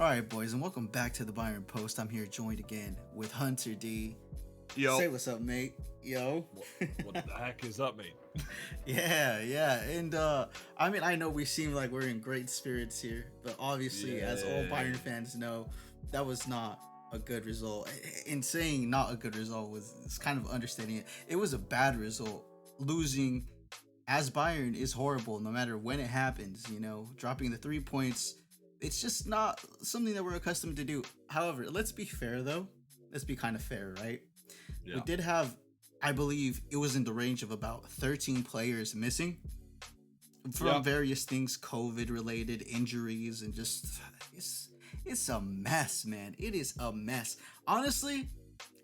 All right, boys, and welcome back to the Bayern Post. I'm here joined again with Hunter D. Yo. Say what's up, mate. Yo. What the heck is up, mate? Yeah. And I know we seem like we're in great spirits here, but obviously, as all Bayern fans know, that was not a good result. In saying not a good result it's kind of understating it. It was a bad result. Losing as Bayern is horrible no matter when it happens, dropping the 3 points. It's just not something that we're accustomed to do. However, let's be fair though. Let's be kind of fair, right? Yeah. We did have, I believe it was in the range of about 13 players missing from various things, COVID related injuries, and just it's a mess, man. It is a mess. Honestly,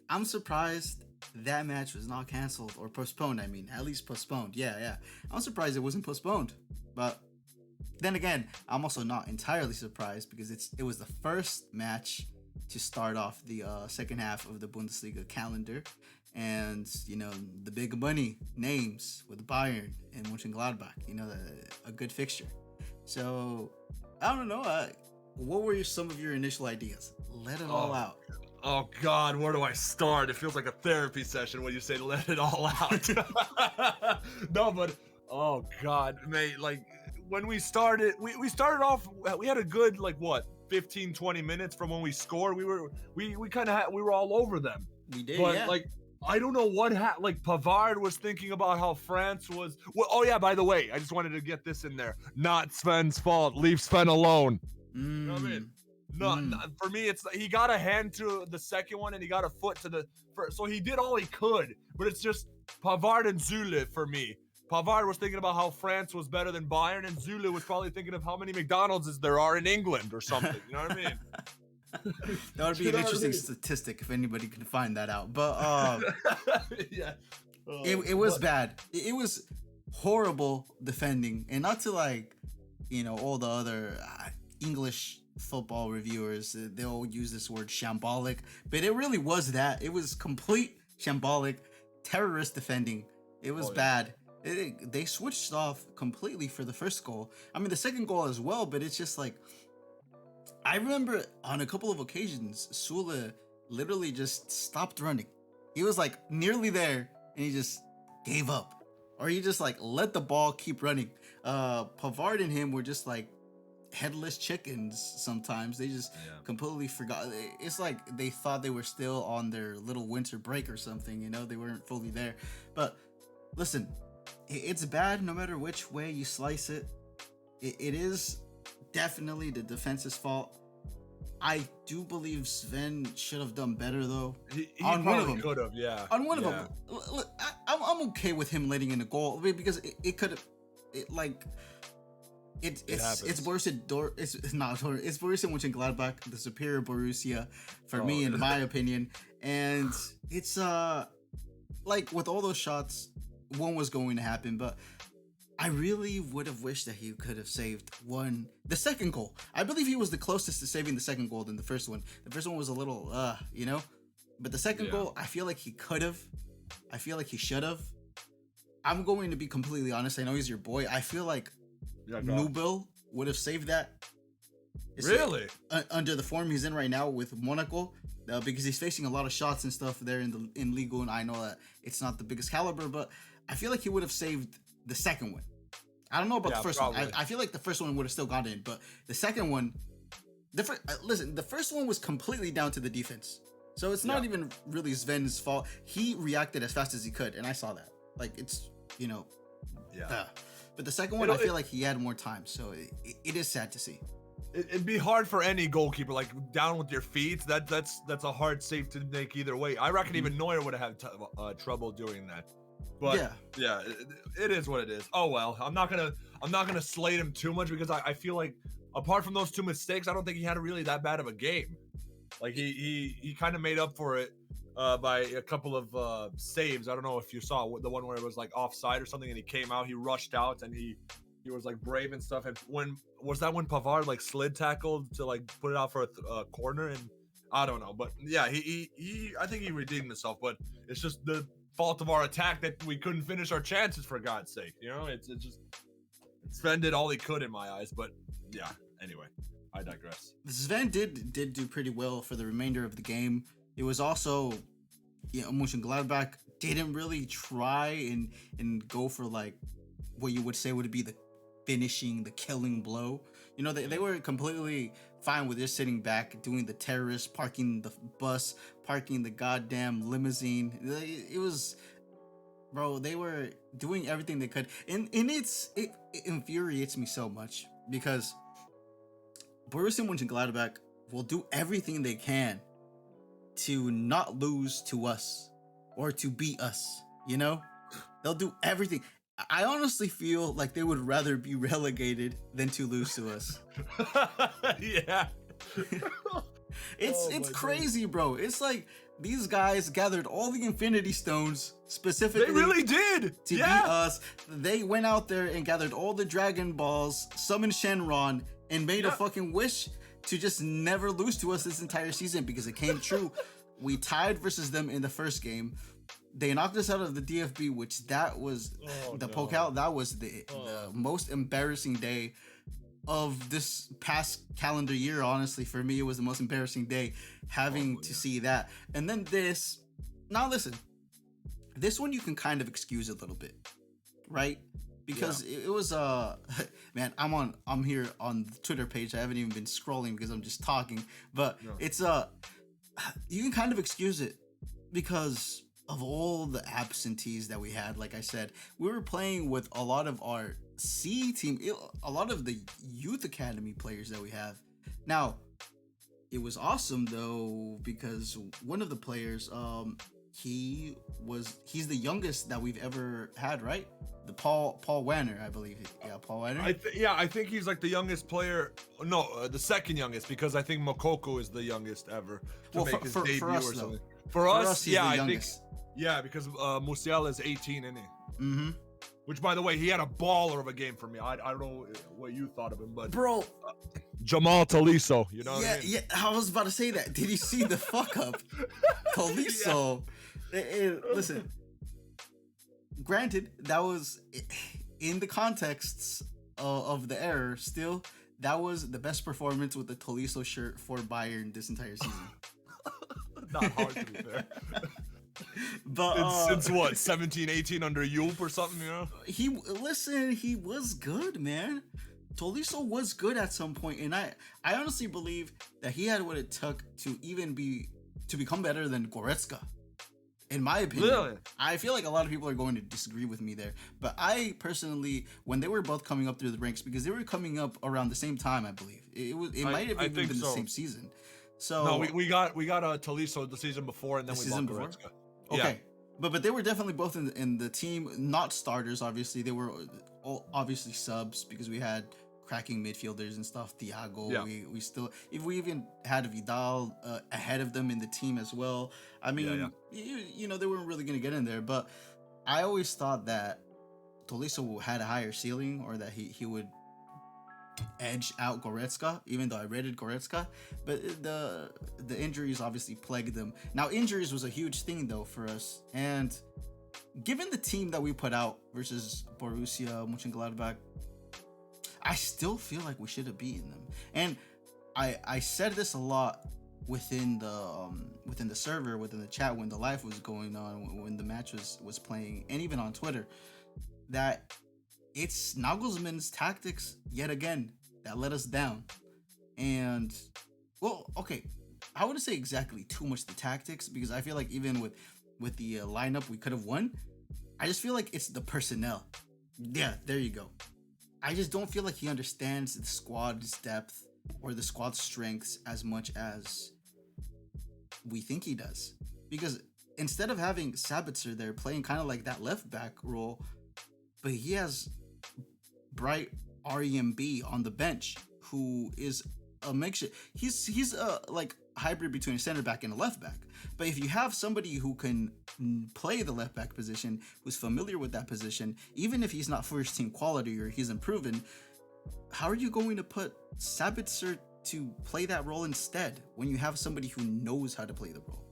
I'm surprised that match was not canceled or postponed. I mean, at least postponed. Yeah. I'm surprised it wasn't postponed. But then again, I'm also not entirely surprised because it was the first match to start off the second half of the Bundesliga calendar, and the big money names with Bayern and Monchengladbach, a good fixture. So I don't know, what were some of your initial ideas? Let it all out. Oh God, where do I start? It feels like a therapy session when you say let it all out. No, but oh God, mate, like when we started, we started off, we had a good 15-20 minutes from when we scored. We were all over them. We did, but yeah. I don't know what Pavard was thinking about how France was. Well, oh yeah, by the way, I just wanted to get this in there. Not Sven's fault. Leave Sven alone. You know what I mean? No, for me, it's he got a hand to the second one and he got a foot to the first. So he did all he could, but it's just Pavard and Zule for me. Pavard was thinking about how France was better than Bayern, and Zule was probably thinking of how many McDonald's there are in England or something. You know what I mean? That would be an interesting statistic if anybody could find that out. But yeah, it was bad. It was horrible defending, and not to all the other English football reviewers, they'll use this word shambolic, but it really was that. It was complete shambolic terrorist defending. It was bad. They switched off completely for the first goal. I mean, the second goal as well, but it's just I remember on a couple of occasions, Sule literally just stopped running. He was nearly there and he just gave up. Or he just let the ball keep running. Pavard and him were just headless chickens sometimes. They just completely forgot. It's they thought they were still on their little winter break or something, they weren't fully there. But listen, it's bad no matter which way you slice it. It is definitely the defense's fault. I do believe Sven should have done better though. He on one of them could have, yeah. On one of them, look, I'm okay with him letting in a goal because it could have, it's Borussia it's Borussia Monchengladbach, the superior Borussia for me, in my opinion, and it's with all those shots, one was going to happen, but I really would have wished that he could have saved the second goal. I believe he was the closest to saving the second goal than the first one. The first one was a little, but the second goal, I feel like he could have. I feel like he should have. I'm going to be completely honest. I know he's your boy. I feel like Nubel would have saved that. Really? Under the form he's in right now with Monaco, because he's facing a lot of shots and stuff there in Ligue 1. I know that it's not the biggest caliber, but I feel like he would have saved the second one. I don't know about the first one. I feel like the first one would have still got in, but the second one, the first one was completely down to the defense. So it's not even really Sven's fault. He reacted as fast as he could, and I saw that. It's, but the second one, I feel like he had more time. So it is sad to see. It'd be hard for any goalkeeper, down with your feet. That's a hard save to make either way. I reckon even Neuer would have had trouble doing that. But yeah, it is what it is. Oh well, I'm not gonna slate him too much because I feel like apart from those two mistakes, I don't think he had a really that bad of a game. He kind of made up for it by a couple of saves. I don't know if you saw the one where it was offside or something, and he came out, he rushed out, and he was brave and stuff. And when Pavard slid tackled to put it out for a corner, and I don't know, but yeah, he I think he redeemed himself, but it's just the fault of our attack that we couldn't finish our chances, for God's sake. It's just Sven did all he could in my eyes, but yeah, anyway. I digress. Sven did do pretty well for the remainder of the game. It was also, Monchengladbach didn't really try and go for like what you would say would be the finishing, the killing blow. They were completely fine with just sitting back, doing the terrorist, parking the bus, parking the goddamn limousine. It was, bro, they were doing everything they could. And it infuriates me so much because Borussia Monchengladbach will do everything they can to not lose to us or to beat us, They'll do everything. I honestly feel like they would rather be relegated than to lose to us. Yeah. It's crazy, bro. It's like these guys gathered all the Infinity Stones specifically. They really did to beat us. They went out there and gathered all the Dragon Balls, summoned Shenron, and made a fucking wish to just never lose to us this entire season because it came true. We tied versus them in the first game. They knocked us out of the DFB, which that was Pokal. That was the most embarrassing day of this past calendar year. Honestly, for me, it was the most embarrassing day having to see that. And then this. Now listen, this one you can kind of excuse a little bit, right? Because it was man, I'm here on the Twitter page. I haven't even been scrolling because I'm just talking. But it's you can kind of excuse it because of all the absentees that we had. Like I said, we were playing with a lot of our C team, a lot of the youth academy players that we have. Now, it was awesome though because one of the players, he's the youngest that we've ever had, right? The Paul Wanner, I believe. Yeah, Paul Wanner. I think he's like the youngest player. No, the second youngest because I think Mokoko is the youngest ever to make his debut or something. For us, I think. Yeah, because Musiala is 18, isn't he? Mm-hmm. Which, by the way, he had a baller of a game for me. I don't know what you thought of him, but bro, Jamal Tolisso, you know what I mean? Yeah, I was about to say that. Did you see the fuck up? Tolisso. Listen, granted, that was in the contexts of the error. Still, that was the best performance with the Tolisso shirt for Bayern this entire season. Not hard to be fair. But since what, 17, 18 under Yulp or something, He was good, man. Tolisso was good at some point, and I honestly believe that he had what it took to become better than Goretzka. In my opinion, really? I feel like a lot of people are going to disagree with me there, but I personally, when they were both coming up through the ranks, because they were coming up around the same time, I believe it might have even been the same season. So no, we got Tolisso the season before, and then we bought Goretzka. Okay, yeah. but they were definitely both in the team, not starters. Obviously, they were all obviously subs because we had cracking midfielders and stuff. Thiago, yeah. we still, if we even had Vidal ahead of them in the team as well. I mean, you know, they weren't really gonna get in there, but I always thought that Tolisso had a higher ceiling, or that he would edge out Goretzka, even though I rated Goretzka, but the injuries obviously plagued them. Now, injuries was a huge thing though for us, and given the team that we put out versus Borussia Monchengladbach, I still feel like we should have beaten them. And I said this a lot within the server, within the chat, when the live was going on, when the match was playing, and even on Twitter, that it's Nagelsmann's tactics yet again that let us down. And well, okay, I wouldn't say exactly too much the tactics, because I feel like even with the lineup we could have won. I just feel like it's the personnel. Yeah, there you go. I just don't feel like he understands the squad's depth or the squad's strengths as much as we think he does. Because instead of having Sabitzer there playing kind of like that left back role, but he has Bright REMB on the bench, who is a makeshift. He's a like hybrid between a center back and a left back. But if you have somebody who can play the left back position, who's familiar with that position, even if he's not first team quality or he's unproven, how are you going to put Sabitzer to play that role instead when you have somebody who knows how to play the role?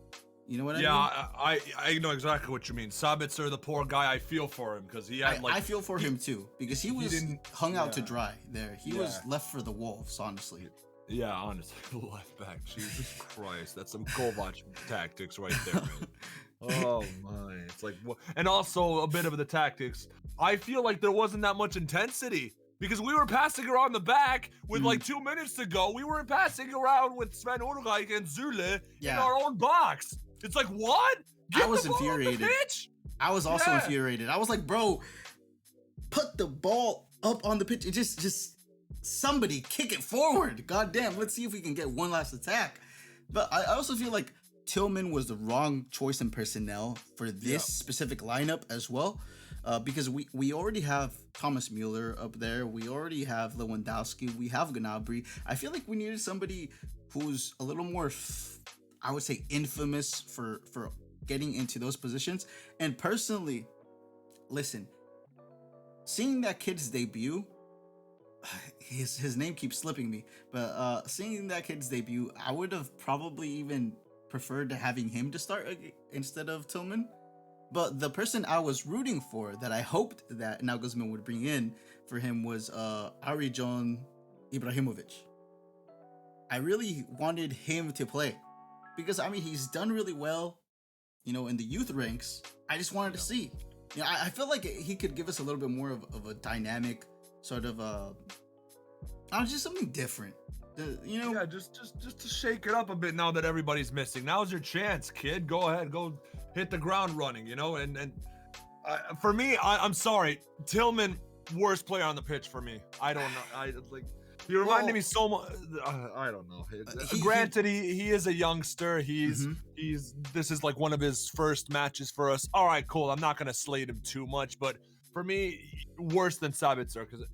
You know what I mean? Yeah, I know exactly what you mean. Sabitzer, the poor guy, I feel for him because he had I feel for him too, because he was hung out to dry there. He was left for the wolves, honestly. Yeah, honestly, left back. Jesus Christ, that's some Kovac tactics right there, man. Oh my, it's like what? And also a bit of the tactics. I feel like there wasn't that much intensity because we were passing around the back with like 2 minutes to go. We were passing around with Sven Ulreich and Zule in our own box. It's like what? I was infuriated. I was also infuriated. I was like, bro, put the ball up on the pitch. It just somebody kick it forward. God damn, let's see if we can get one last attack. But I also feel like Tillman was the wrong choice in personnel for this specific lineup as well. Because we already have Thomas Mueller up there. We already have Lewandowski. We have Gnabry. I feel like we needed somebody who's a little more, I would say, infamous for getting into those positions. And personally, listen, seeing that kid's debut, his name keeps slipping me, but seeing that kid's debut, I would have probably even preferred to having him to start instead of Tillman. But the person I was rooting for, that I hoped that Nagelsmann would bring in for him, was Arjan Ibrahimovic. I really wanted him to play because, I mean, he's done really well, you know, in the youth ranks. I just wanted to see. You know, I feel like he could give us a little bit more of a dynamic sort of just something different. You know, just to shake it up a bit now that everybody's missing. Now's your chance, kid. Go ahead, go hit the ground running. You know, and for me, I'm sorry, Tillman, worst player on the pitch for me. I don't know. He reminded me so much. I don't know. Granted, he is a youngster. He's this is like one of his first matches for us. All right, cool. I'm not gonna slate him too much, but for me, worse than Sabitzer because.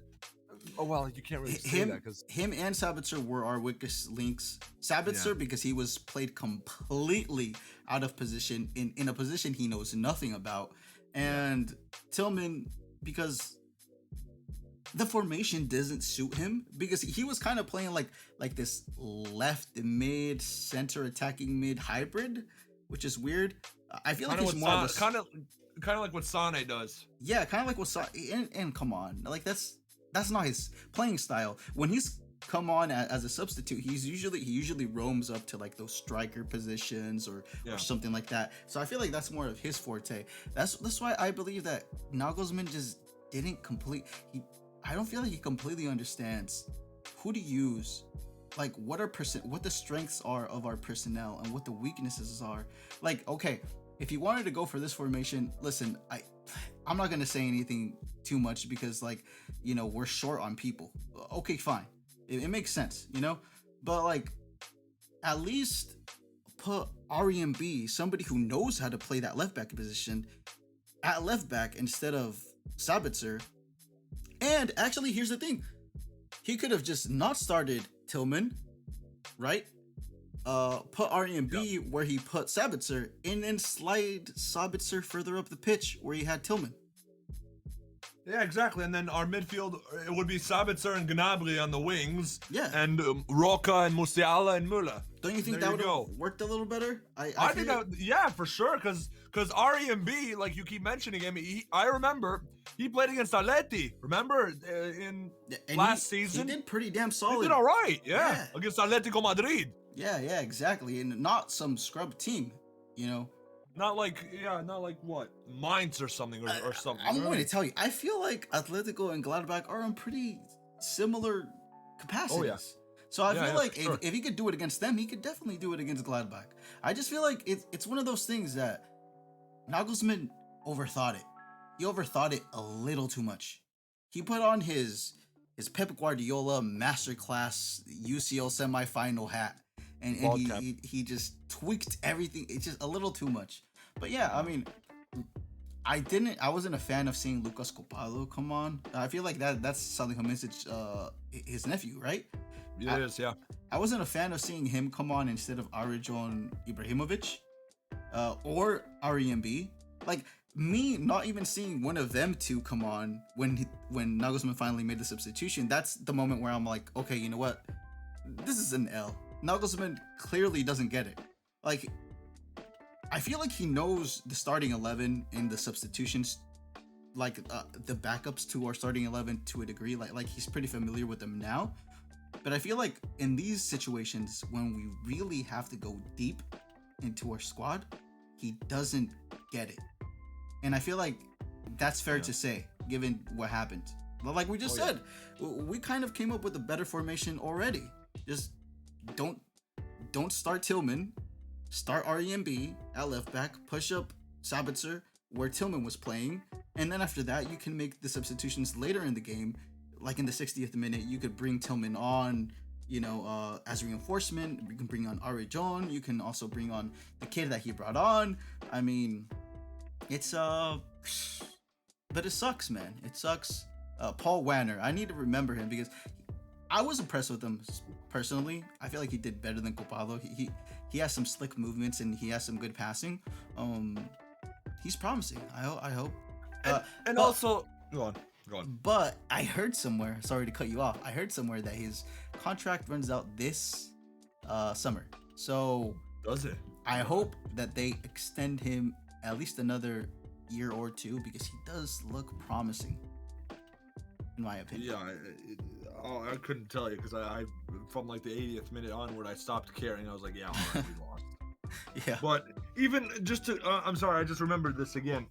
Oh well, you can't really say that because him and Sabitzer were our weakest links. Sabitzer because he was played completely out of position in a position he knows nothing about, and Tillman because the formation doesn't suit him because he was kind of playing like this left mid center attacking mid hybrid, which is weird. I feel like he's more of a kind of like what Sane does. Yeah, kind of like what Sane and come on, like that's not his playing style. When he's come on as a substitute, he usually roams up to like those striker positions or something like that. So I feel like that's more of his forte. That's why I believe that Nagelsmann just didn't I don't feel like he completely understands who to use, like what the strengths are of our personnel and what the weaknesses are. Like, okay, if he wanted to go for this formation, listen, I'm not gonna say anything too much because, like, you know, we're short on people. Okay, fine, it makes sense, you know, but like at least put REMB, somebody who knows how to play that left back position, at left back instead of Sabitzer. And actually, here's the thing, he could have just not started Tillman, right? Put REMB where he put Sabitzer, and then slide Sabitzer further up the pitch where he had Tillman. Yeah, exactly. And then our midfield, it would be Sabitzer and Gnabry on the wings. Yeah. And Roca and Musiala and Müller. Don't you think that would have worked a little better? I think that, yeah, for sure. Because REMB, like you keep mentioning him, I remember he played against Atleti. Remember in last season? He did pretty damn solid. He did all right, yeah. Against Atletico Madrid. Yeah, exactly. And not some scrub team, you know. Not like what? Mainz or something or something. I'm going to tell you, I feel like Atletico and Gladbach are on pretty similar capacities. Oh, yeah. So I feel like if he could do it against them, he could definitely do it against Gladbach. I just feel like it's one of those things that Nagelsmann overthought it. He overthought it a little too much. He put on his Pep Guardiola masterclass UCL semifinal hat. And he just tweaked everything. It's just a little too much. But yeah, I mean, I wasn't a fan of seeing Lucas Copado come on. I feel like that's Salihamidzic, his nephew, right? It is, yeah. I wasn't a fan of seeing him come on instead of Arjan Ibrahimovic or REMB. Like, me not even seeing one of them two come on when Nagelsmann finally made the substitution, that's the moment where I'm like, okay, you know what? This is an L. Nagelsmann clearly doesn't get it. Like, I feel like he knows the starting 11 and the substitutions, like the backups to our starting 11 to a degree. Like he's pretty familiar with them now. But I feel like in these situations, when we really have to go deep into our squad, he doesn't get it. And I feel like that's fair to say, given what happened. But like we just said, we kind of came up with a better formation already. Just don't start Tillman, start REMB at left back, push up Sabitzer where Tillman was playing, and then after that you can make the substitutions later in the game. Like in the 60th minute, you could bring Tillman on, as reinforcement. You can bring on Ari John. You can also bring on the kid that he brought on. I mean, it's but it sucks, man. It sucks. Paul Wanner, I need to remember him because I was impressed with him personally. I feel like he did better than Copado. He has some slick movements and he has some good passing. He's promising. I hope. And also, go on. But I heard somewhere. Sorry to cut you off. I heard somewhere that his contract runs out this summer. So does it? I hope that they extend him at least another year or two because he does look promising, in my opinion. Yeah, I couldn't tell you because I from like the 80th minute onward, I stopped caring. I was like, yeah, all right, we lost. Yeah. But even just to, I'm sorry, I just remembered this again.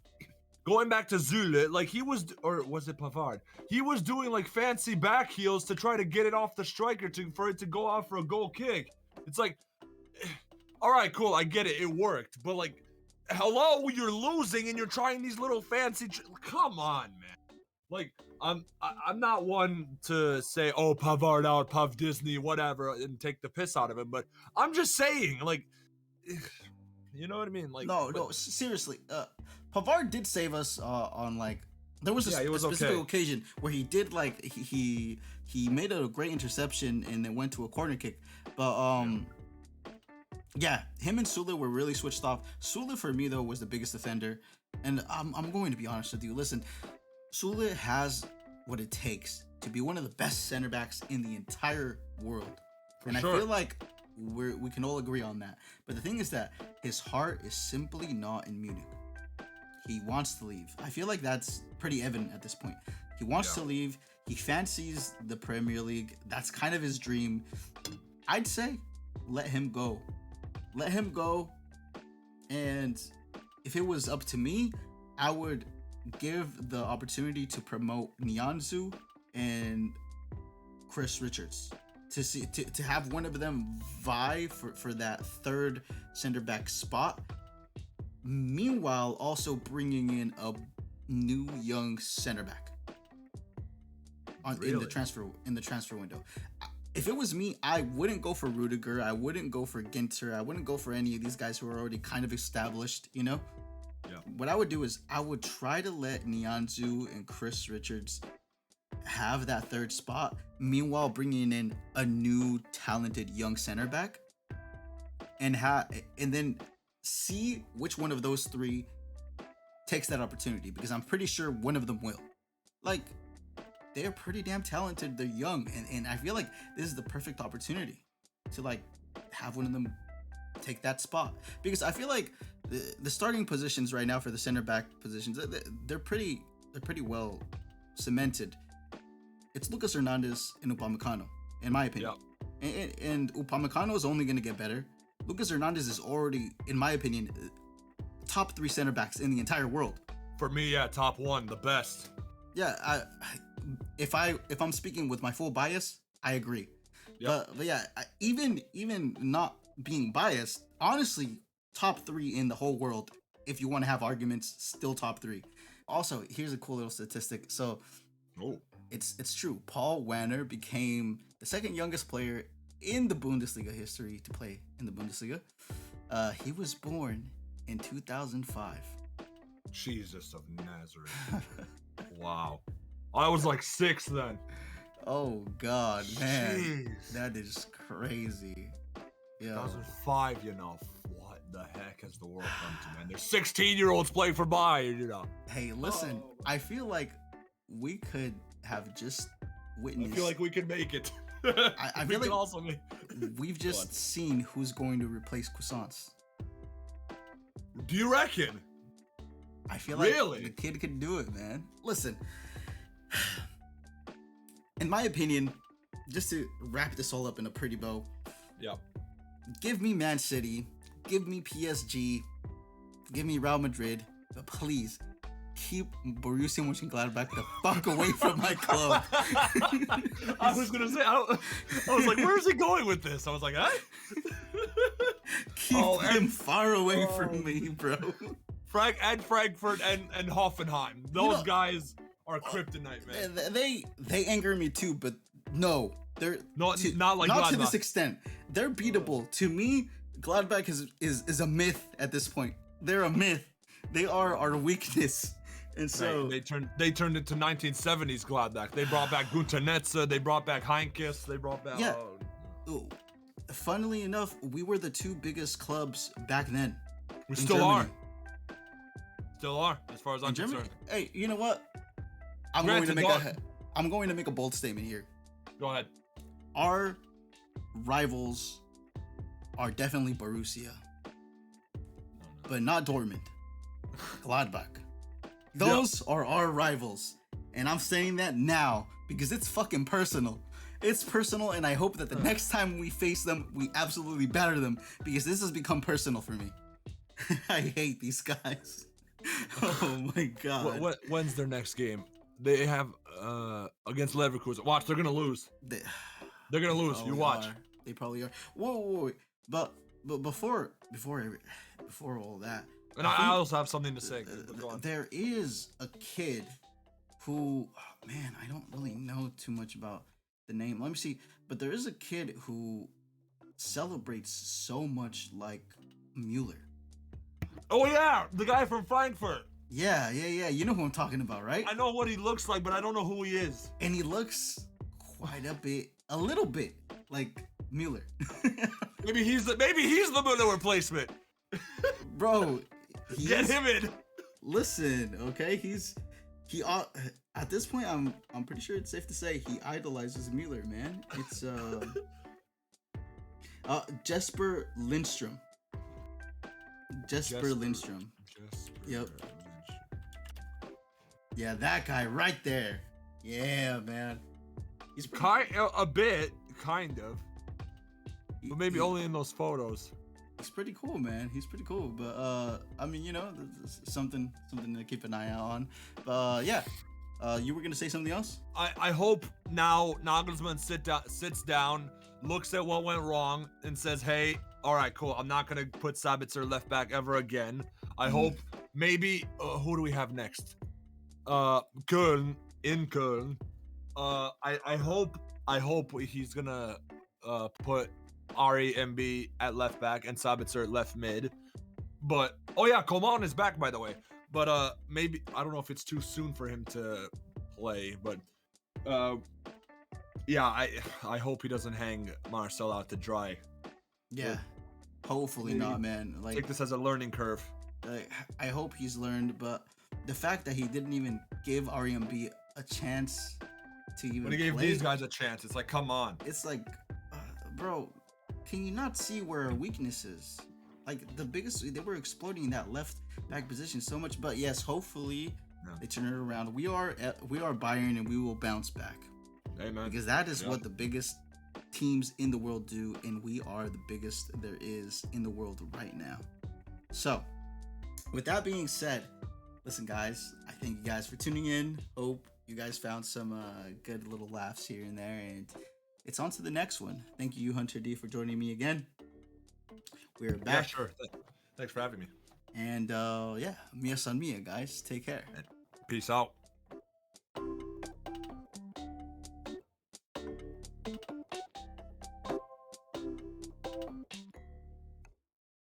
Going back to Zule, like he was, or was it Pavard? He was doing like fancy back heels to try to get it off the striker for it to go off for a goal kick. It's like, all right, cool, I get it, it worked. But like, hello, you're losing and you're trying these little fancy. Come on, man. Like, I'm not one to say, oh, Pavard out, Pav Disney, whatever, and take the piss out of him. But I'm just saying, like, you know what I mean? Like, no, seriously. Pavard did save us on like there was a specific occasion where he did like he made a great interception and then went to a corner kick. But yeah, him and Sule were really switched off. Sule for me though was the biggest offender, and I'm going to be honest with you. Listen, Sule has what it takes to be one of the best center backs in the entire world, I feel like we can all agree on that. But the thing is that his heart is simply not in Munich. He wants to leave. I feel like that's pretty evident at this point. He wants to leave. He fancies the Premier League. That's kind of his dream. I'd say let him go. Let him go. And if it was up to me, I would give the opportunity to promote Nianzou and Chris Richards to have one of them vie for that third center back spot. Meanwhile, also bringing in a new young center back in the transfer window. If it was me, I wouldn't go for Rudiger. I wouldn't go for Ginter. I wouldn't go for any of these guys who are already kind of established. Yeah. What I would do is I would try to let Nianzou and Chris Richards have that third spot. Meanwhile, bringing in a new talented young center back, and then see which one of those three takes that opportunity, because I'm pretty sure one of them will. Like, they're pretty damn talented. They're young, and I feel like this is the perfect opportunity to like have one of them take that spot, because I feel like the starting positions right now for the center back positions, they're pretty well cemented. It's Lucas Hernandez and Upamecano, in my opinion. And Upamecano is only going to get better. Lucas Hernandez is already, in my opinion, top 3 center backs in the entire world. For me, yeah, top 1, the best. Yeah, if I'm speaking with my full bias, I agree. But yeah, even not being biased, honestly, top 3 in the whole world. If you want to have arguments, still top 3. Also, here's a cool little statistic. So, it's true. Paul Wanner became the second youngest player in the Bundesliga history to play in the Bundesliga. He was born in 2005. Jesus of Nazareth. Wow. I was like 6 then. Oh God, man. Jeez. That is crazy. Yeah. 2005, what the heck has the world come to, man? There's 16-year-olds playing for Bayern, Hey, listen, I feel like we could have just witnessed. I feel like we could make it. I feel like we've just seen who's going to replace Croissants. Do you reckon? I feel like the kid could do it, man. Listen, in my opinion, just to wrap this all up in a pretty bow. Yeah. Give me Man City, give me PSG, give me Real Madrid, but please keep Borussia Monchengladbach the fuck away from my club. I was gonna say, I was like, where is he going with this? I was like, huh? Keep him far away from me, bro. Frankfurt and Hoffenheim. Those guys are kryptonite, man. They anger me too, but no, they're not like not Gladbach. To this extent. They're beatable. To me, Gladbach is a myth at this point. They're a myth. They are our weakness. And so they turned into 1970s Gladbach. They brought back Gunter Netze, they brought back Heinkes, they brought back Funnily enough, we were the two biggest clubs back then. We still are. Still are, as far as I'm concerned. Hey, you know what? I'm going to make a bold statement here. Go ahead. Our rivals are definitely Borussia, but not Dortmund. Gladbach. Those are our rivals. And I'm saying that now because it's fucking personal. It's personal, and I hope that the next time we face them, we absolutely batter them, because this has become personal for me. I hate these guys. Oh my god. When's their next game? They have against Leverkusen. Watch, they're gonna lose. They're gonna lose. You watch. They probably are. Whoa. But before all that, and I also have something to say. There is a kid who, man, I don't really know too much about the name. Let me see. But there is a kid who celebrates so much like Mueller. Oh yeah, the guy from Frankfurt. Yeah. You know who I'm talking about, right? I know what he looks like, but I don't know who he is. And he looks quite a little bit like Mueller. maybe he's the Mueller replacement. Bro, get him in. Listen, okay, he at this point I'm pretty sure it's safe to say he idolizes Mueller, man. It's Jesper Lindstrom. Jesper Lindstrom. Yep. Yeah, that guy right there. Yeah, man. He's a bit, kind of. But maybe only in those photos. He's pretty cool, man. He's pretty cool. But I mean, you know, something to keep an eye out on. But yeah. You were gonna say something else? I hope now Nagelsmann sits down, looks at what went wrong, and says, "Hey, all right, cool. I'm not gonna put Sabitzer left back ever again." I hope maybe who do we have next? Köln in Köln. I hope he's gonna put Ari MB at left back and Sabitzer at left mid. But Coman is back, by the way. But maybe I don't know if it's too soon for him to play. But I hope he doesn't hang Marcel out to dry. Yeah, hopefully not, man. Like, take this as a learning curve. I hope he's learned, but the fact that he didn't even give RMB a chance to even when he gave these guys a chance, it's like, come on. It's like, bro, can you not see where our weakness is? Like, they were exploiting that left back position so much. But yes, hopefully they turn it around. We are Bayern, and we will bounce back. Amen. Because that is what the biggest teams in the world do, and we are the biggest there is in the world right now. So, with that being said, listen, guys, I thank you guys for tuning in. Hope you guys found some good little laughs here and there, and it's on to the next one. Thank you, Hunter D, for joining me again. We're back. Yeah, sure. Thanks for having me. And mia san mia, guys. Take care. Peace out.